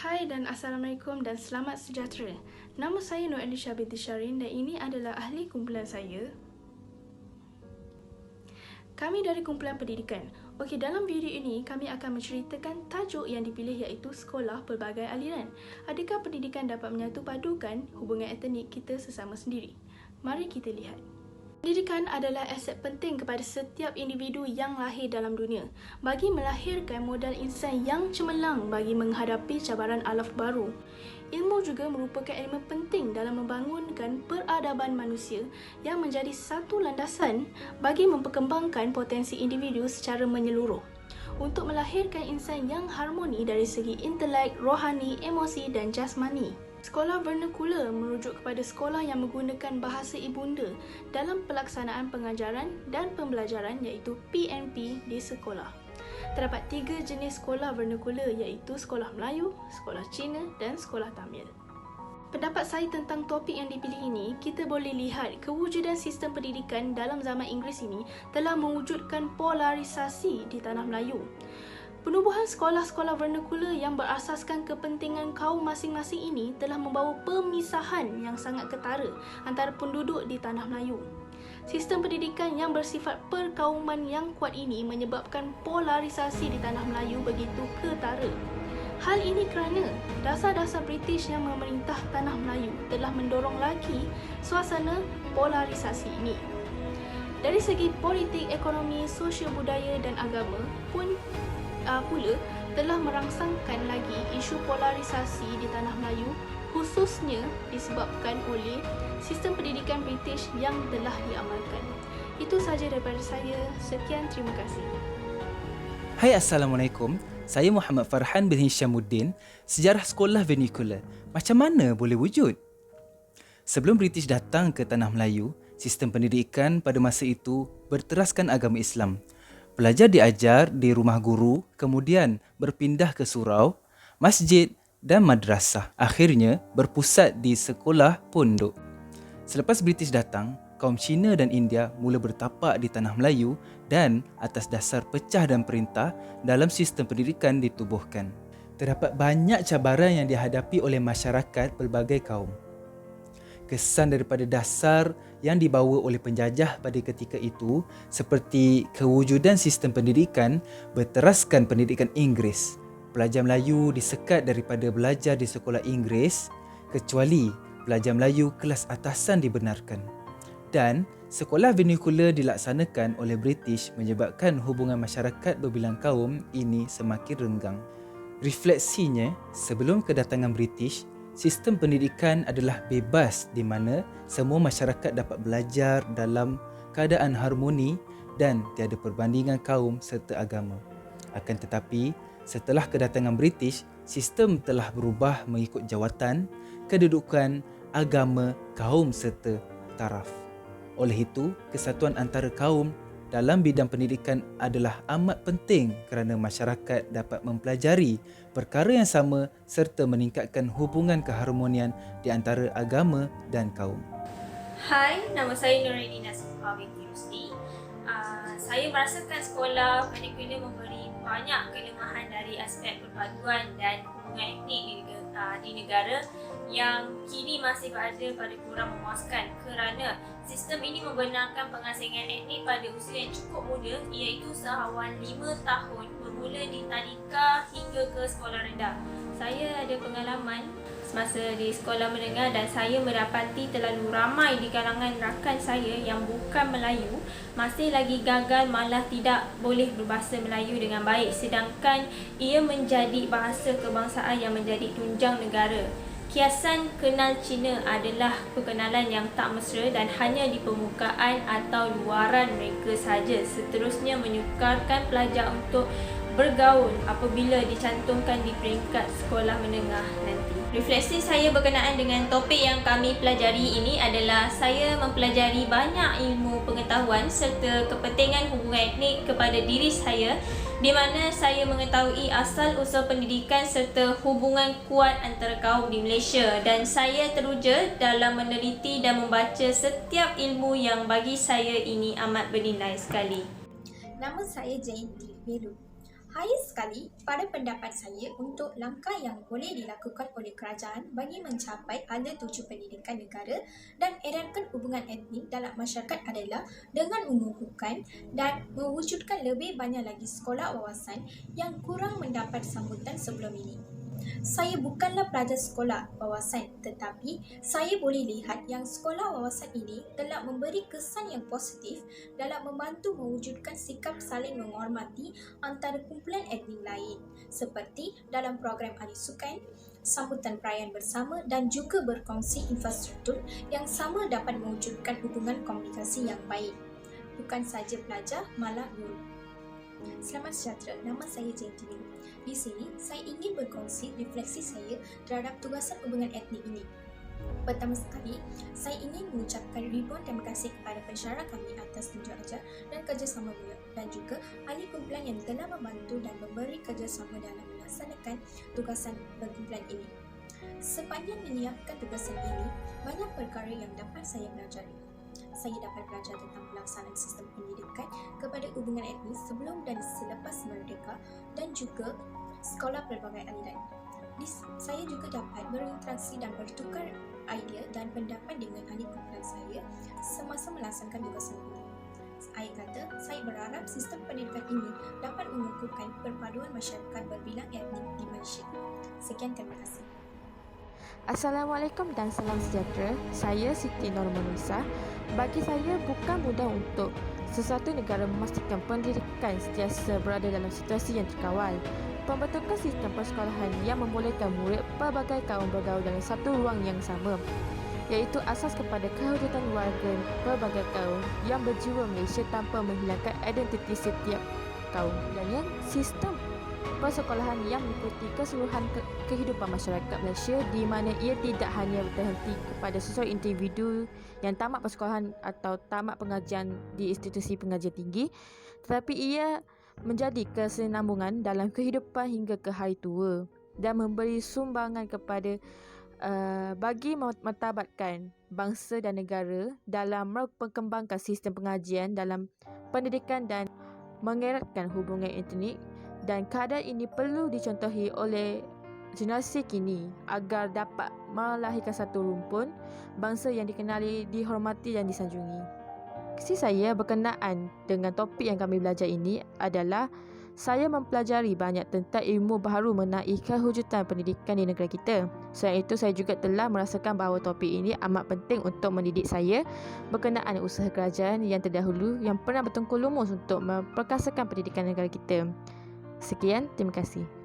Hai dan Assalamualaikum dan selamat sejahtera. Nama saya Nur Elisha binti Syarin dan ini adalah ahli kumpulan saya. Kami dari kumpulan pendidikan. Okey, dalam video ini kami akan menceritakan tajuk yang dipilih iaitu sekolah pelbagai aliran. Adakah pendidikan dapat menyatu padukan hubungan etnik kita sesama sendiri? Mari kita lihat. Pendidikan adalah aset penting kepada setiap individu yang lahir dalam dunia bagi melahirkan modal insan yang cemerlang bagi menghadapi cabaran alam baru. Ilmu juga merupakan elemen penting dalam membangunkan peradaban manusia yang menjadi satu landasan bagi memperkembangkan potensi individu secara menyeluruh untuk melahirkan insan yang harmoni dari segi intelek, rohani, emosi dan jasmani. Sekolah vernacular merujuk kepada sekolah yang menggunakan bahasa ibunda dalam pelaksanaan pengajaran dan pembelajaran iaitu PNP di sekolah. Terdapat 3 jenis sekolah vernacular iaitu sekolah Melayu, sekolah Cina dan sekolah Tamil. Pendapat saya tentang topik yang dipilih ini, kita boleh lihat kewujudan sistem pendidikan dalam zaman Inggeris ini telah mewujudkan polarisasi di tanah Melayu. Penubuhan sekolah-sekolah vernacular yang berasaskan kepentingan kaum masing-masing ini telah membawa pemisahan yang sangat ketara antara penduduk di tanah Melayu. Sistem pendidikan yang bersifat perkauman yang kuat ini menyebabkan polarisasi di tanah Melayu begitu ketara. Hal ini kerana dasar-dasar British yang memerintah tanah Melayu telah mendorong lagi suasana polarisasi ini. Dari segi politik, ekonomi, sosial budaya dan agama pun pula telah merangsangkan lagi isu polarisasi di tanah Melayu, khususnya disebabkan oleh sistem pendidikan British yang telah diamalkan. Itu sahaja daripada saya. Sekian, terima kasih. Hai, Assalamualaikum. Saya Muhammad Farhan bin Hishamuddin. Sejarah sekolah vernacular. Macam mana boleh wujud? Sebelum British datang ke tanah Melayu, sistem pendidikan pada masa itu berteraskan agama Islam. Pelajar diajar di rumah guru, kemudian berpindah ke surau, masjid dan madrasah. Akhirnya berpusat di sekolah pondok. Selepas British datang, kaum Cina dan India mula bertapak di tanah Melayu dan atas dasar pecah dan perintah dalam sistem pendidikan ditubuhkan. Terdapat banyak cabaran yang dihadapi oleh masyarakat pelbagai kaum. Kesan daripada dasar yang dibawa oleh penjajah pada ketika itu seperti kewujudan sistem pendidikan berteraskan pendidikan Inggeris. Pelajar Melayu disekat daripada belajar di sekolah Inggeris kecuali pelajar Melayu kelas atasan dibenarkan. Dan sekolah vernacular dilaksanakan oleh British menyebabkan hubungan masyarakat berbilang kaum ini semakin renggang. Refleksinya, sebelum kedatangan British, sistem pendidikan adalah bebas di mana semua masyarakat dapat belajar dalam keadaan harmoni dan tiada perbandingan kaum serta agama. Akan tetapi, setelah kedatangan British, sistem telah berubah mengikut jawatan, kedudukan, agama, kaum serta taraf. Oleh itu, kesatuan antara kaum dalam bidang pendidikan adalah amat penting kerana masyarakat dapat mempelajari perkara yang sama serta meningkatkan hubungan keharmonian di antara agama dan kaum. Hai, nama saya Nurini Nasifah binti Rusdi. Saya merasakan sekolah vernacular memberi banyak kelemahan dari aspek perpaduan dan hubungan etnik di negara yang kini masih berada pada kurang memuaskan kerana sistem ini membenarkan pengasingan etnik pada usia yang cukup muda iaitu sehawan 5 tahun bermula di tadika hingga ke sekolah rendah. Saya ada pengalaman semasa di sekolah menengah dan saya mendapati terlalu ramai di kalangan rakan saya yang bukan Melayu masih lagi gagal malah tidak boleh berbahasa Melayu dengan baik sedangkan ia menjadi bahasa kebangsaan yang menjadi tunjang negara. Kiasan kenal Cina adalah perkenalan yang tak mesra dan hanya di permukaan atau luaran mereka sahaja. Seterusnya menyukarkan pelajar untuk bergaul apabila dicantumkan di peringkat sekolah menengah nanti. Refleksi saya berkenaan dengan topik yang kami pelajari ini adalah saya mempelajari banyak ilmu pengetahuan serta kepentingan hubungan etnik kepada diri saya di mana saya mengetahui asal-usul pendidikan serta hubungan kuat antara kaum di Malaysia dan saya teruja dalam meneliti dan membaca setiap ilmu yang bagi saya ini amat bernilai sekali. Nama saya Jainti Belu. Hanya sekali, pada pendapat saya, untuk langkah yang boleh dilakukan oleh kerajaan bagi mencapai ala tuju pendidikan negara dan eratkan hubungan etnik dalam masyarakat adalah dengan mengukuhkan dan mewujudkan lebih banyak lagi sekolah wawasan yang kurang mendapat sambutan sebelum ini. Saya bukanlah pelajar sekolah wawasan, tetapi saya boleh lihat yang sekolah wawasan ini telah memberi kesan yang positif dalam membantu mewujudkan sikap saling menghormati antara kumpulan etnik lain, seperti dalam program ahli sukan, sambutan perayaan bersama dan juga berkongsi infrastruktur yang sama dapat mewujudkan hubungan komunikasi yang baik. Bukan saja pelajar, malah guru. Selamat sejahtera, nama saya Jentini. Di sini, saya ingin berkongsi refleksi saya terhadap tugasan hubungan etnik ini. Pertama sekali, saya ingin mengucapkan ribuan terima kasih kepada pensyarah kami atas tunjuk ajar dan kerjasama beliau dan juga ahli kumpulan yang telah membantu dan memberi kerjasama dalam melaksanakan tugasan perkumpulan ini. Sepanjang menyiapkan tugasan ini, banyak perkara yang dapat saya pelajari. Saya dapat belajar tentang pelaksanaan sistem pendidikan kepada hubungan etnis sebelum dan selepas merdeka dan juga sekolah pelbagai aliran. Saya juga dapat berinteraksi dan bertukar idea dan pendapat dengan ahli kumpulan saya semasa melaksanakan tugasan ini. Saya kata, saya berharap sistem pendidikan ini dapat mengukuhkan perpaduan masyarakat berbilang etnik di Malaysia. Sekian, terima kasih. Assalamualaikum dan salam sejahtera. Saya Siti Normanisa. Bagi saya bukan mudah untuk sesuatu negara memastikan pendidikan sentiasa berada dalam situasi yang terkawal. Pembentukan sistem persekolahan yang membolehkan murid pelbagai kaum bergaul dalam satu ruang yang sama, iaitu asas kepada kewujudan warga pelbagai kaum yang berjiwa Malaysia tanpa menghilangkan identiti setiap kaum. Dan sistem persekolahan yang meliputi keseluruhan kehidupan masyarakat Malaysia di mana ia tidak hanya berhenti kepada sesuatu individu yang tamat persekolahan atau tamat pengajian di institusi pengajian tinggi, tetapi ia menjadi kesinambungan dalam kehidupan hingga ke hari tua dan memberi sumbangan kepada bagi martabatkan bangsa dan negara dalam mengembangkan sistem pengajian dalam pendidikan dan mengeratkan hubungan etnik. Dan keadaan ini perlu dicontohi oleh generasi kini agar dapat melahirkan satu rumpun bangsa yang dikenali, dihormati dan disanjungi. Kesi saya berkenaan dengan topik yang kami belajar ini adalah saya mempelajari banyak tentang ilmu baharu mengenai kewujudan pendidikan di negara kita. Selain itu, saya juga telah merasakan bahawa topik ini amat penting untuk mendidik saya berkenaan usaha kerajaan yang terdahulu yang pernah bertengkur lumus untuk memperkasakan pendidikan negara kita. Sekian, terima kasih.